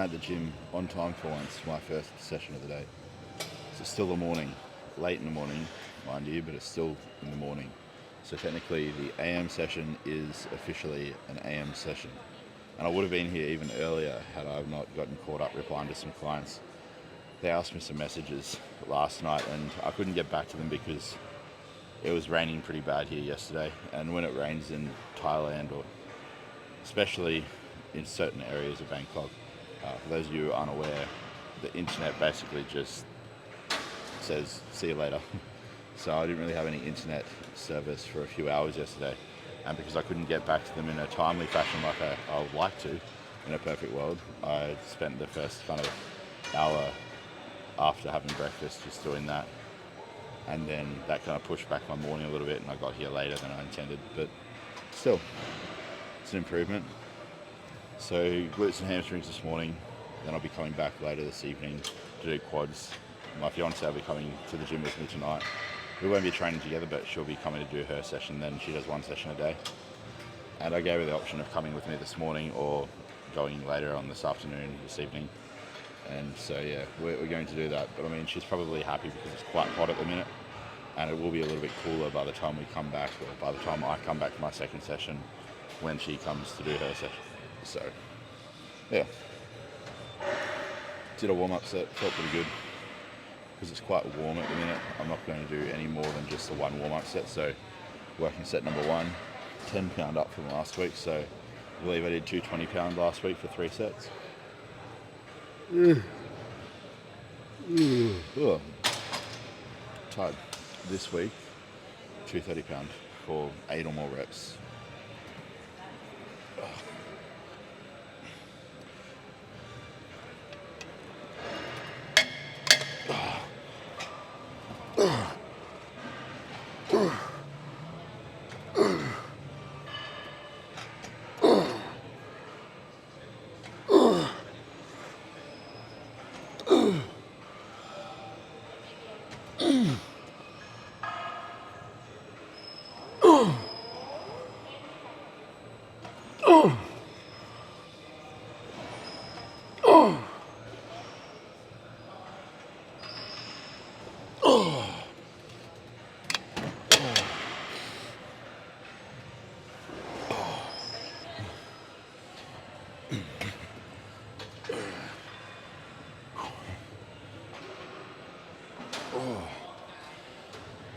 at the gym on time for once, my first session of the day. So it's still the morning, late in the morning, mind you, but it's still in the morning. So technically the AM session is officially an AM session. And I would have been here even earlier had I not gotten caught up replying to some clients. They asked me some messages last night and I couldn't get back to them because it was raining pretty bad here yesterday. And when it rains in Thailand, or especially in certain areas of Bangkok, for those of you who aren't aware, the internet basically just says, see you later. So I didn't really have any internet service for a few hours yesterday. And because I couldn't get back to them in a timely fashion like I would like to in a perfect world, I spent the first kind of hour after having breakfast just doing that. And then that kind of pushed back my morning a little bit and I got here later than I intended. But still, it's an improvement. So glutes and hamstrings this morning, then I'll be coming back later this evening to do quads. My fiance will be coming to the gym with me tonight. We won't be training together, but she'll be coming to do her session, then she does one session a day. And I gave her the option of coming with me this morning or going later on this afternoon, this evening. And so yeah, we're going to do that. But I mean, she's probably happy because it's quite hot at the minute and it will be a little bit cooler by the time we come back, or by the time I come back for my second session when she comes to do her session. So yeah, did a warm-up set, felt pretty good. Because it's quite warm at the minute, I'm not going to do any more than just the one warm-up set. So working set number 1, 10 pound up from last week. So I believe I did 220 pound last week for 3 sets. Tied this week, 230 pound for 8 or more reps.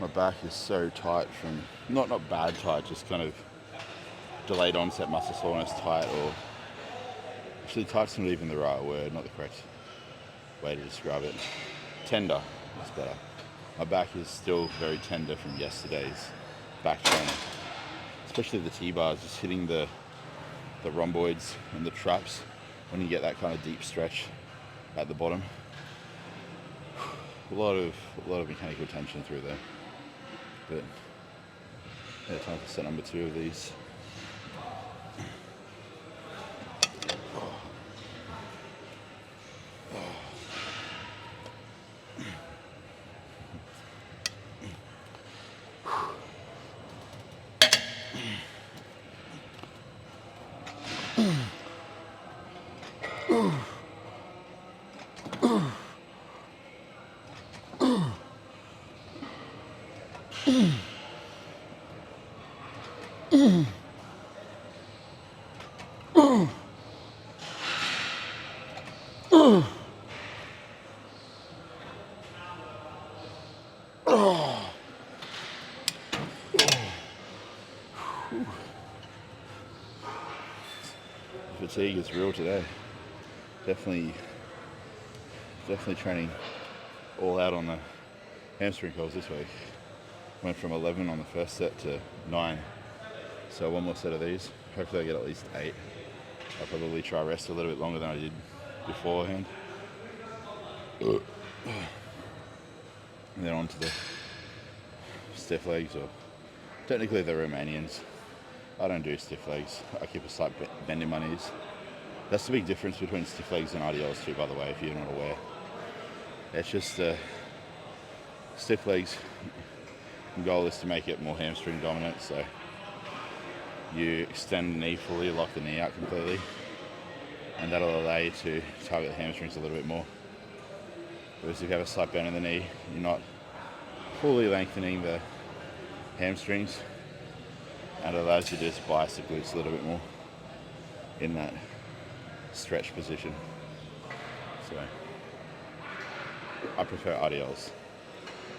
My back is so tight from, not bad tight, just kind of delayed onset muscle soreness tight, or actually tight's not even the right word, not the correct way to describe it. Tender is better. My back is still very tender from yesterday's back training, especially the T-bars, just hitting the rhomboids and the traps when you get that kind of deep stretch at the bottom. A lot of mechanical tension through there. But yeah, time for set number 2 of these. Fatigue is real today. Definitely training all out on the hamstring curls this week. Went from 11 on the first set to 9. So one more set of these. Hopefully I get at least 8. I'll probably try rest a little bit longer than I did beforehand. And then on to the stiff legs, or technically the Romanians. I don't do stiff legs. I keep a slight bend in my knees. That's the big difference between stiff legs and RDLs too, by the way, if you're not aware. It's just stiff legs, the goal is to make it more hamstring dominant, so you extend the knee fully, lock the knee out completely, and that'll allow you to target the hamstrings a little bit more. Whereas if you have a slight bend in the knee, you're not fully lengthening the hamstrings, and it allows you to just bias the glutes a little bit more in that stretch position. So I prefer RDLs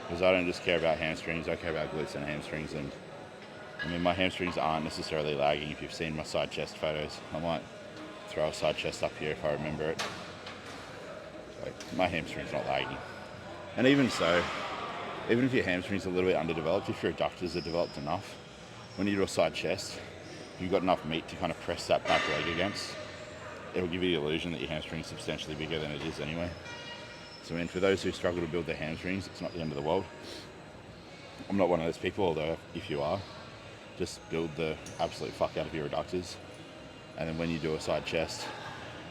because I don't just care about hamstrings, I care about glutes and hamstrings. And I mean, my hamstrings aren't necessarily lagging. If you've seen my side chest photos, I might throw a side chest up here if I remember it. Like, my hamstring's not lagging. And even so, even if your hamstring's a little bit underdeveloped, if your adductors are developed enough, when you do a side chest, you've got enough meat to kind of press that back leg against. It'll give you the illusion that your hamstring's substantially bigger than it is anyway. So I mean, for those who struggle to build their hamstrings, it's not the end of the world. I'm not one of those people, although if you are, just build the absolute fuck out of your adductors. And then when you do a side chest,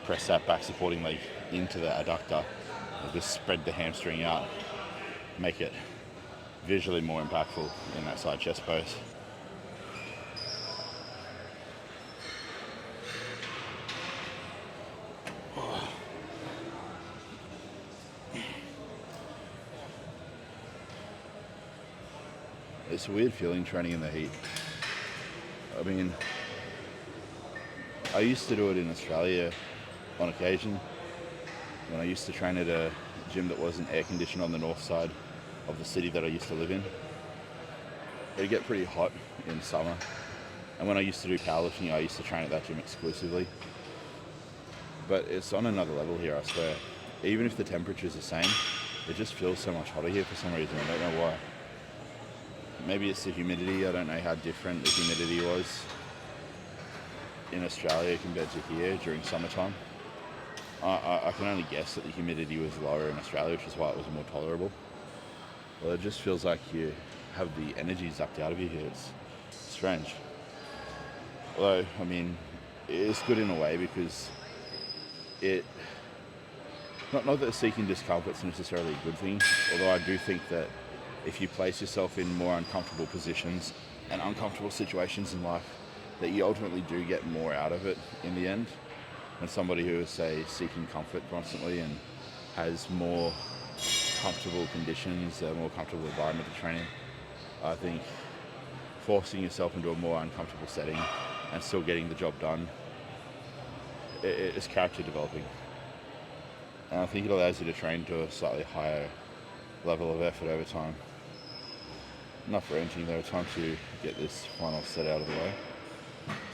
press that back supporting leg into the adductor and just spread the hamstring out. Make it visually more impactful in that side chest pose. It's a weird feeling training in the heat. I mean, I used to do it in Australia on occasion when I used to train at a gym that wasn't air conditioned on the north side of the city that I used to live in. It'd get pretty hot in summer, and when I used to do powerlifting, I used to train at that gym exclusively. But it's on another level here, I swear. Even if the temperature's the same, it just feels so much hotter here for some reason. I don't know why. Maybe it's the humidity. I don't know how different the humidity was in Australia compared to here during summertime. I can only guess that the humidity was lower in Australia, which is why it was more tolerable. Well, it just feels like you have the energy zapped out of you here. It's strange. Although, I mean, it's good in a way because it... Not that seeking discomfort's necessarily a good thing, although I do think that if you place yourself in more uncomfortable positions and uncomfortable situations in life, that you ultimately do get more out of it in the end. And somebody who is, say, seeking comfort constantly and has more comfortable conditions, a more comfortable environment to train in, I think forcing yourself into a more uncomfortable setting and still getting the job done, it's character developing. And I think it allows you to train to a slightly higher level of effort over time. Enough ranting though, time to get this final set out of the way.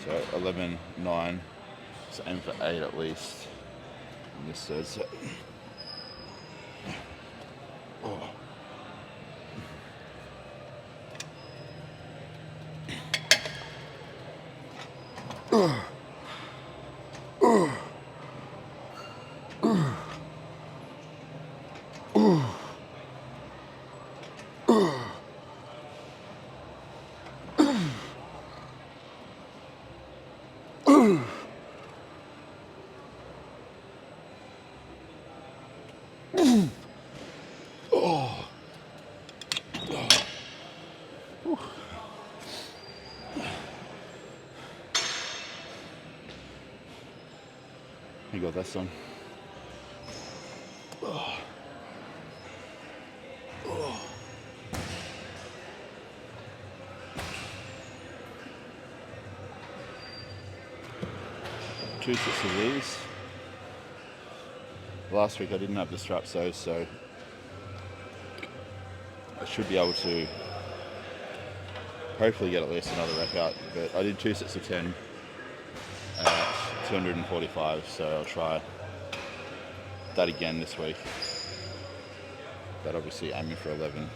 So 11, 9, so aim for 8 at least in this third set. Oh. You got that son. Oh. Oh. Two sets of these. Last week I didn't have the strap sews, so I should be able to hopefully get at least another rep out. But I did 2 sets of 10 at 245, so I'll try that again this week. But obviously aiming for 11.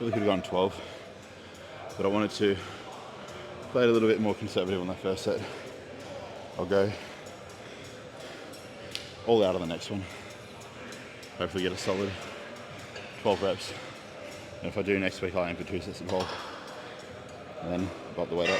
Really could have gone 12, but I wanted to play it a little bit more conservative on that first set. I'll go all out on the next one. Hopefully get a solid 12 reps. And if I do next week, I'll aim for 2 sets of 12. And then bump the weight up.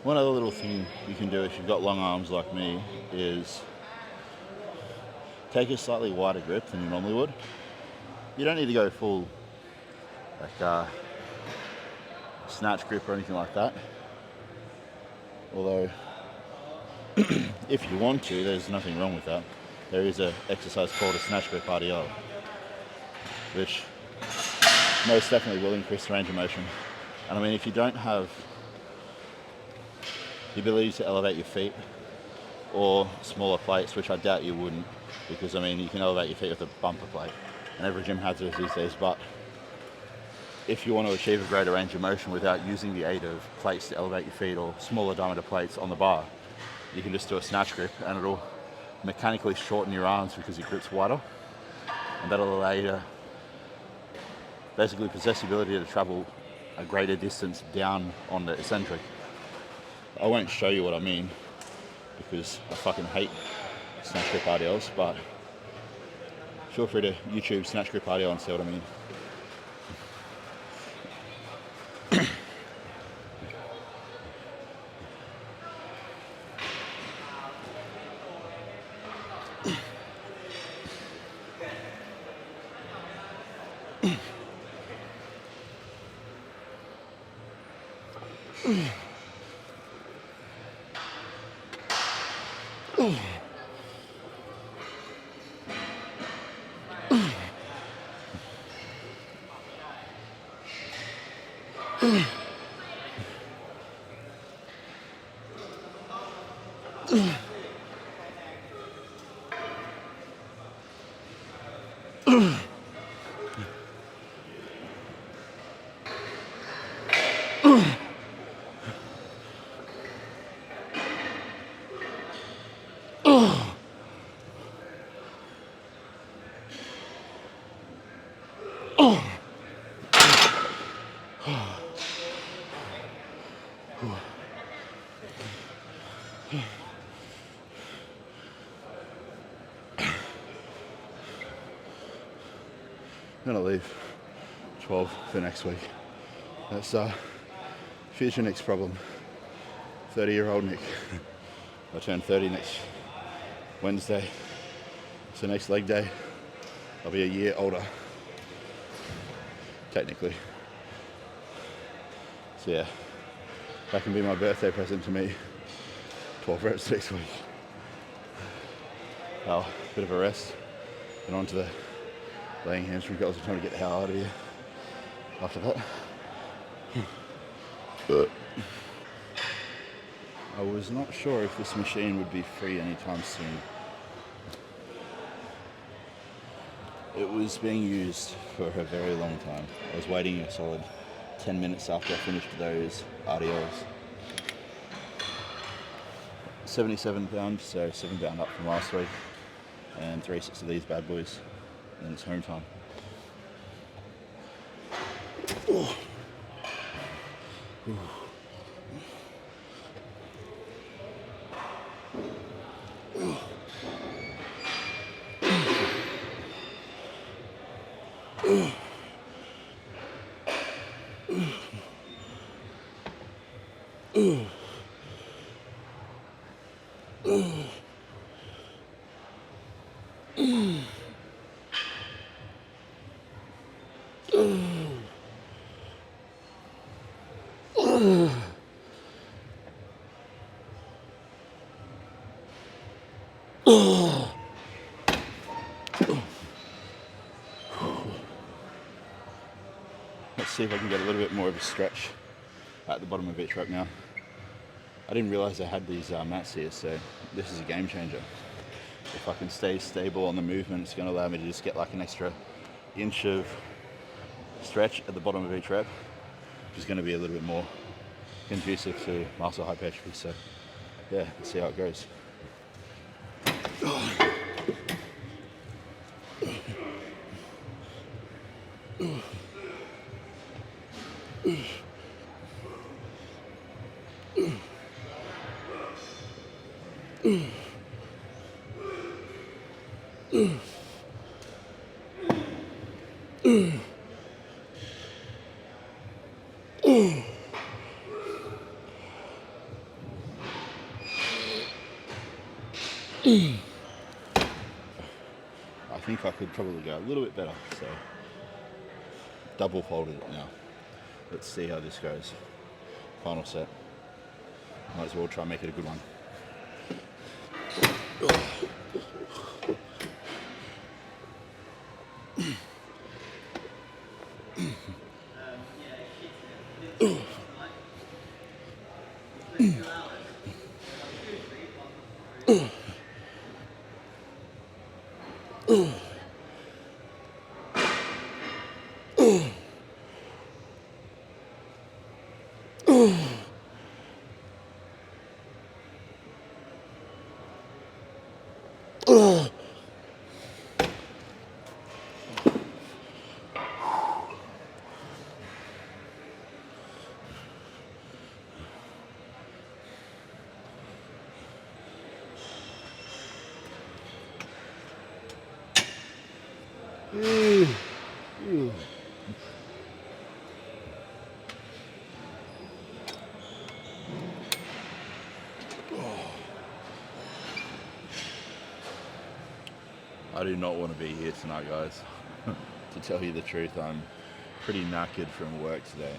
One other little thing you can do if you've got long arms like me is take a slightly wider grip than you normally would. You don't need to go full like snatch grip or anything like that. Although if you want to, there's nothing wrong with that. There is an exercise called a snatch grip RDL, which most definitely will increase the range of motion. And I mean, if you don't have the ability to elevate your feet or smaller plates, which I doubt you wouldn't, because I mean you can elevate your feet with a bumper plate and every gym has those these days, but if you want to achieve a greater range of motion without using the aid of plates to elevate your feet or smaller diameter plates on the bar, you can just do a snatch grip and it'll mechanically shorten your arms because your grip's wider, and that'll allow you to basically possess the ability to travel a greater distance down on the eccentric. I won't show you what I mean because I fucking hate snatch grip RDLs, but feel free to YouTube snatch grip RDL and see what I mean. I'm gonna leave 12 for next week. That's future Nick's problem. 30-year-old Nick. I turn 30 next Wednesday. So next leg day, I'll be a year older. Technically. So yeah, that can be my birthday present to me. 12 reps next week. Oh, bit of a rest. And on to the laying hamstring curls. I'm trying to get the hell out of here after that. But I was not sure if this machine would be free anytime soon. It was being used for a very long time. I was waiting a solid 10 minutes after I finished those RDLs. 77 pounds, so 7 pound up from last week, and 3 sets of these bad boys, and then it's home time. Oh. Let's see if I can get a little bit more of a stretch at the bottom of each rep now. I didn't realize I had these mats here, so this is a game changer. If I can stay stable on the movement, it's going to allow me to just get like an extra inch of stretch at the bottom of each rep, which is going to be a little bit more conducive to muscle hypertrophy. So yeah, let's see how it goes. I think I could probably go a little bit better, so double folded it now. Let's see how this goes. Final set. Might as well try and make it a good one. I do not want to be here tonight, guys. To tell you the truth, I'm pretty knackered from work today.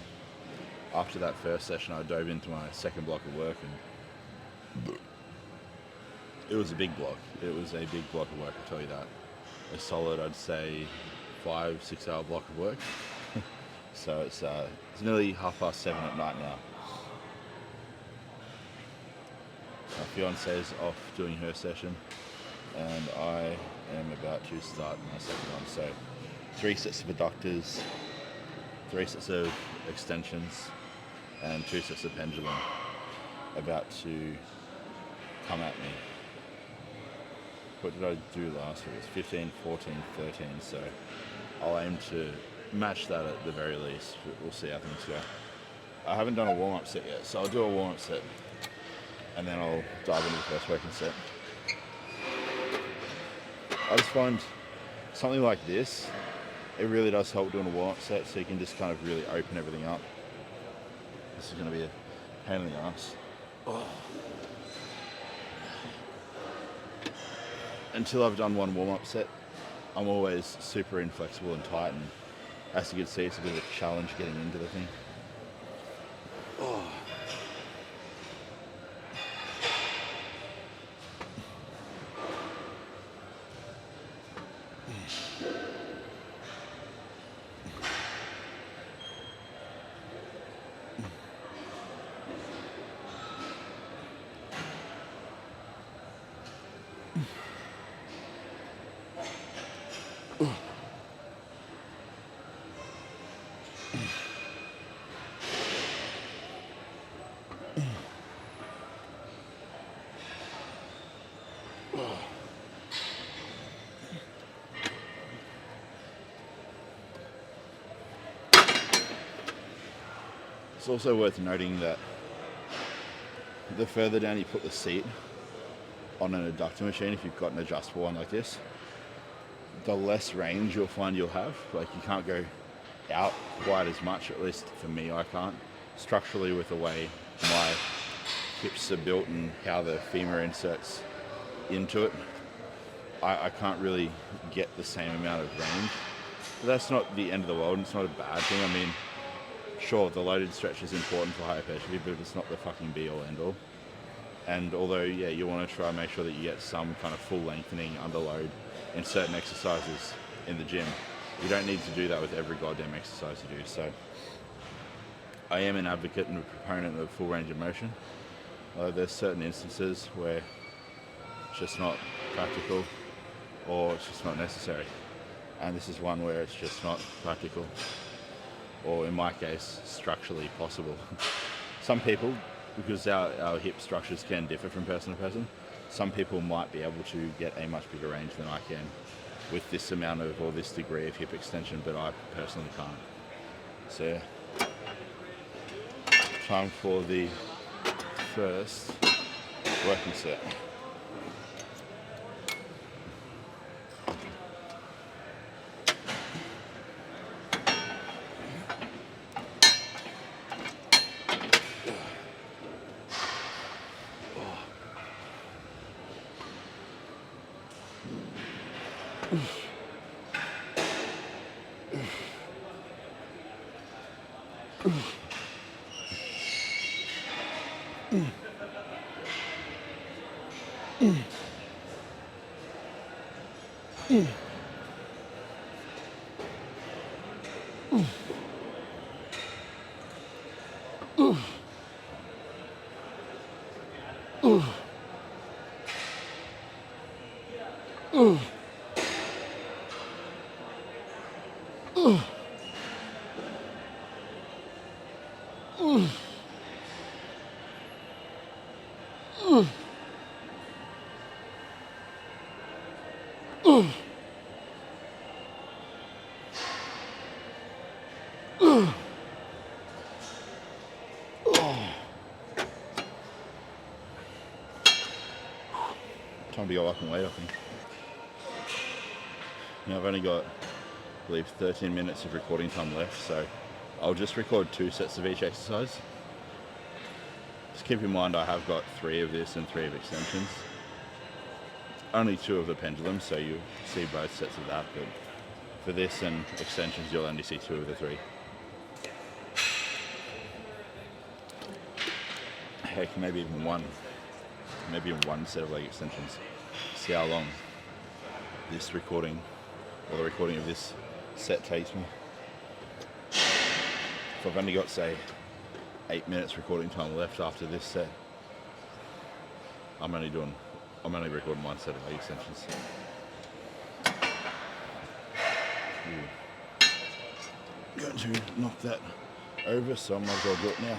After that first session, I dove into my second block of work, and it was a big block. It was a big block of work, I'll tell you that. A solid, I'd say, 5-6 hour block of work. So it's nearly 7:30 at night now. My fiance's off doing her session, and I am about to start my second one. So 3 sets of adductors, 3 sets of extensions, and 2 sets of pendulum about to come at me. What did I do last week? It was 15, 14, 13, so I'll aim to match that at the very least. We'll see how things go. I haven't done a warm-up set yet, so I'll do a warm-up set and then I'll dive into the first working set. I just find something like this, it really does help doing a warm-up set, so you can just kind of really open everything up. This is going to be a pain in the ass. Oh. Until I've done one warm-up set, I'm always super inflexible and tight, and as you can see, it's a bit of a challenge getting into the thing. Oh. It's also worth noting that the further down you put the seat on an adductor machine, if you've got an adjustable one like this, the less range you'll find you'll have. Like you can't go out quite as much, at least for me I can't. Structurally with the way my hips are built and how the femur inserts into it, I can't really get the same amount of range. But that's not the end of the world, and it's not a bad thing. I mean, sure, the loaded stretch is important for hypertrophy, but it's not the fucking be all end all. And although, yeah, you want to try and make sure that you get some kind of full lengthening under load in certain exercises in the gym, you don't need to do that with every goddamn exercise you do. So I am an advocate and a proponent of full range of motion. There's certain instances where it's just not practical or it's just not necessary. And this is one where it's just not practical, or in my case, structurally possible. Some people, because our hip structures can differ from person to person, some people might be able to get a much bigger range than I can with this amount of, or this degree of hip extension, but I personally can't. So yeah. Time for the first working set. Time to go up and weight up. Now I've only got, I believe, 13 minutes of recording time left, so I'll just record 2 sets of each exercise. Just keep in mind I have got 3 of this and 3 of extensions. Only 2 of the pendulum, so you'll see both sets of that, but for this and extensions you'll only see 2 of the 3. Heck, maybe even one set of leg extensions. See how long this recording, or the recording of this set takes me. If I've only got, say, 8 minutes recording time left after this set, I'm only recording 1 set of leg extensions. I'm going to knock that over, so I might as well do it now.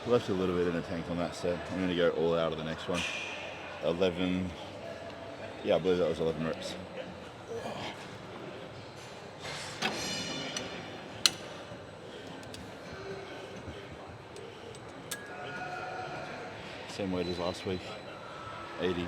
Left a little bit in the tank on that set. I'm going to go all out of the next one. 11, yeah, I believe that was 11 reps. Same weight as last week, 80.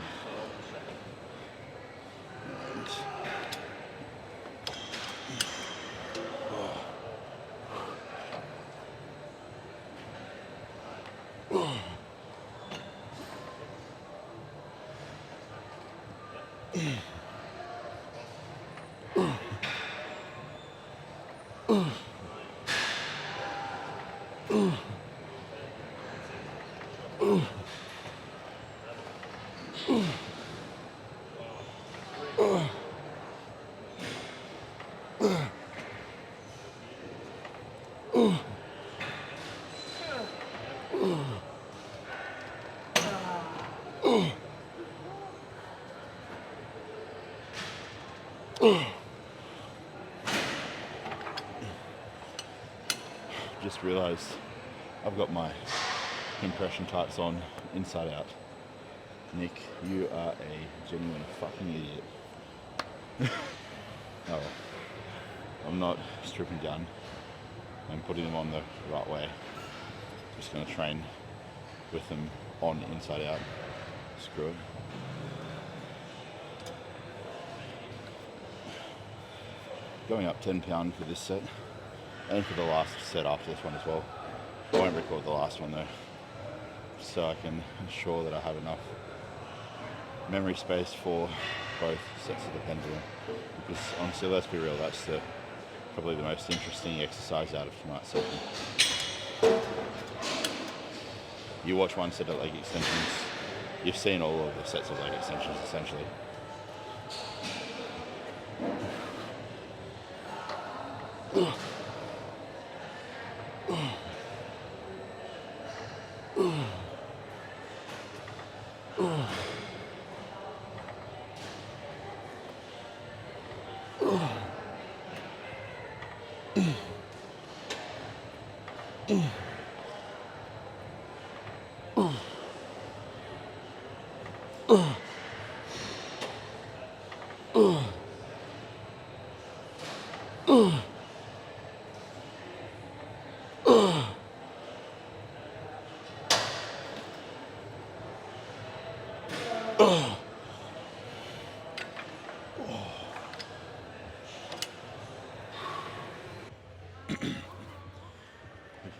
Just realised I've got my compression tights on inside out. Nick, you are a genuine fucking idiot. Oh well. I'm not stripping down. I'm putting them on the right way. Just going to train with them on inside out. Screw it. Going up 10 pound for this set and for the last set after this one as well. I won't record the last one though, so I can ensure that I have enough memory space for both sets of the pendulum, because honestly, let's be real, that's probably the most interesting exercise out of tonight's session. You watch one set of leg extensions, you've seen all of the sets of leg extensions essentially.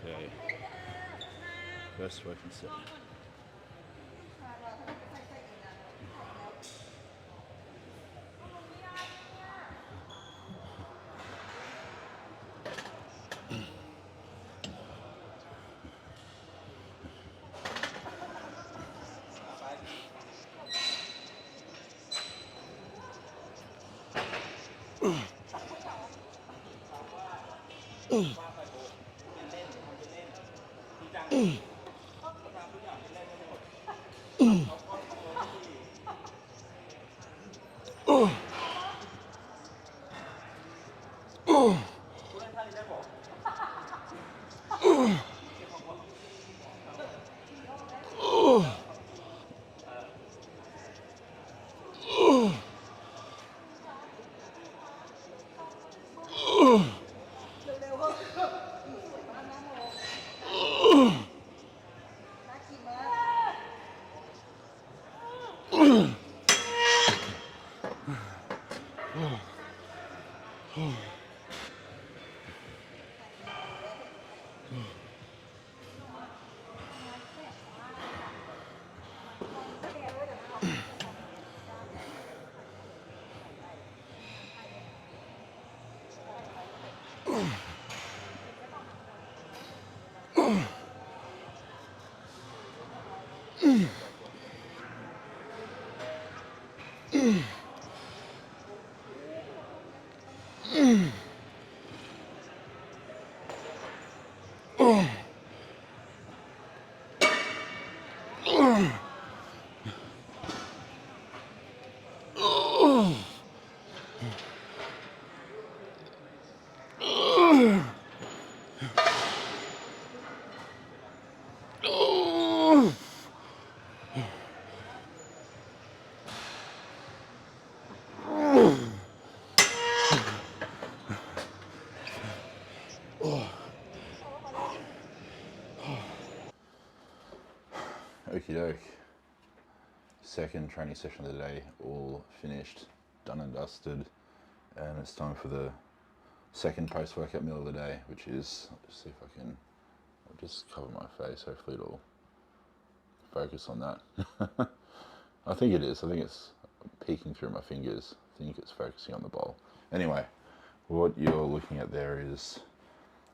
Okay, first working set. Okie doke. Second training session of the day, all finished, done and dusted, and it's time for the second post-workout meal of the day, which is, let's see if I can, I'll just cover my face, hopefully it'll focus on that. I think it is, I think it's peeking through my fingers. I think it's focusing on the bowl. Anyway, what you're looking at there is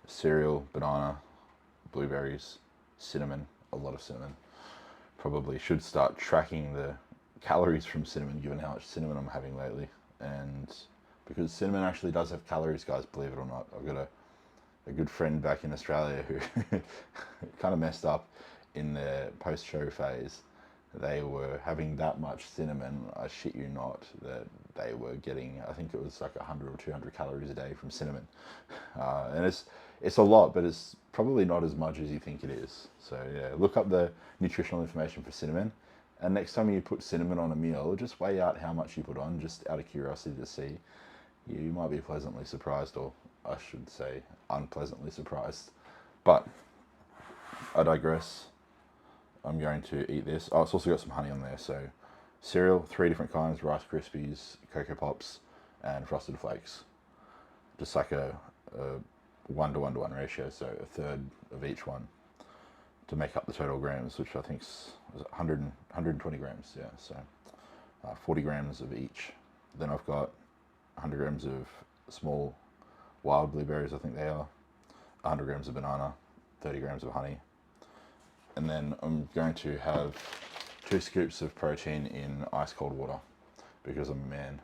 cereal, banana, blueberries, cinnamon, a lot of cinnamon. Probably should start tracking the calories from cinnamon, given how much cinnamon I'm having lately. And because cinnamon actually does have calories, guys, believe it or not. I've got a good friend back in Australia who kind of messed up in their post-show phase. They were having that much cinnamon, I shit you not, that they were getting, I think it was like 100 or 200 calories a day from cinnamon. And it's a lot, but it's probably not as much as you think it is. So yeah, look up the nutritional information for cinnamon. And next time you put cinnamon on a meal, just weigh out how much you put on, just out of curiosity to see. You might be pleasantly surprised, or I should say unpleasantly surprised. But I digress. I'm going to eat this. Oh, it's also got some honey on there. So cereal, 3 different kinds: Rice Krispies, Cocoa Pops, and Frosted Flakes. Just like a 1-to-1-to-1 ratio, so a third of each one to make up the total grams, which I think is 120 grams. Yeah, so 40 grams of each. Then I've got 100 grams of small wild blueberries, I think they are, 100 grams of banana, 30 grams of honey. And then I'm going to have 2 scoops of protein in ice cold water, because I'm a man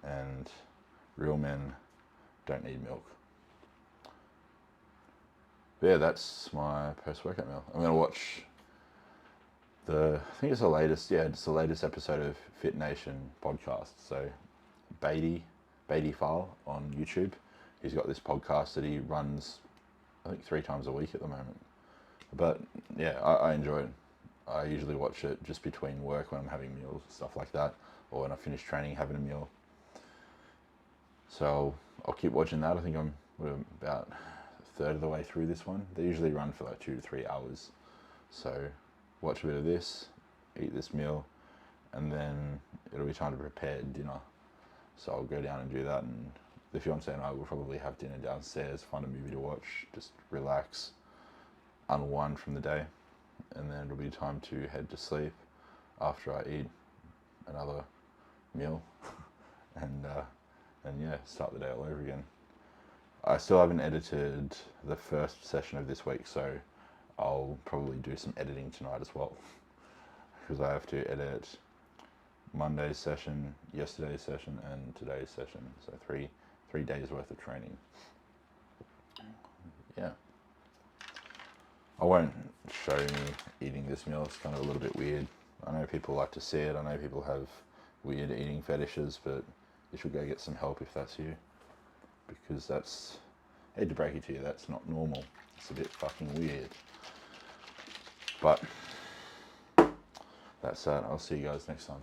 and real men don't need milk. But yeah, that's my post-workout meal. I'm gonna watch I think it's the latest episode of Fit Nation podcast. So Beatty File on YouTube. He's got this podcast that he runs, I think 3 times a week at the moment. But yeah, I enjoy it. I usually watch it just between work when I'm having meals, stuff like that, or when I finish training, having a meal. So I'll keep watching that. I think I'm about a third of the way through this one. They usually run for like 2 to 3 hours. So watch a bit of this, eat this meal, and then it'll be time to prepare dinner. So I'll go down and do that, and the fiance and I will probably have dinner downstairs, find a movie to watch, just relax, unwind from the day, and then it'll be time to head to sleep after I eat another meal and yeah, start the day all over again. I still haven't edited the first session of this week, so I'll probably do some editing tonight as well, because I have to edit Monday's session, yesterday's session, and today's session. So three days worth of training. Yeah. I won't show me eating this meal. It's kind of a little bit weird. I know people like to see it. I know people have weird eating fetishes, but you should go get some help if that's you, because that's, I hate to break it to you, that's not normal. It's a bit fucking weird. But that's that. I'll see you guys next time.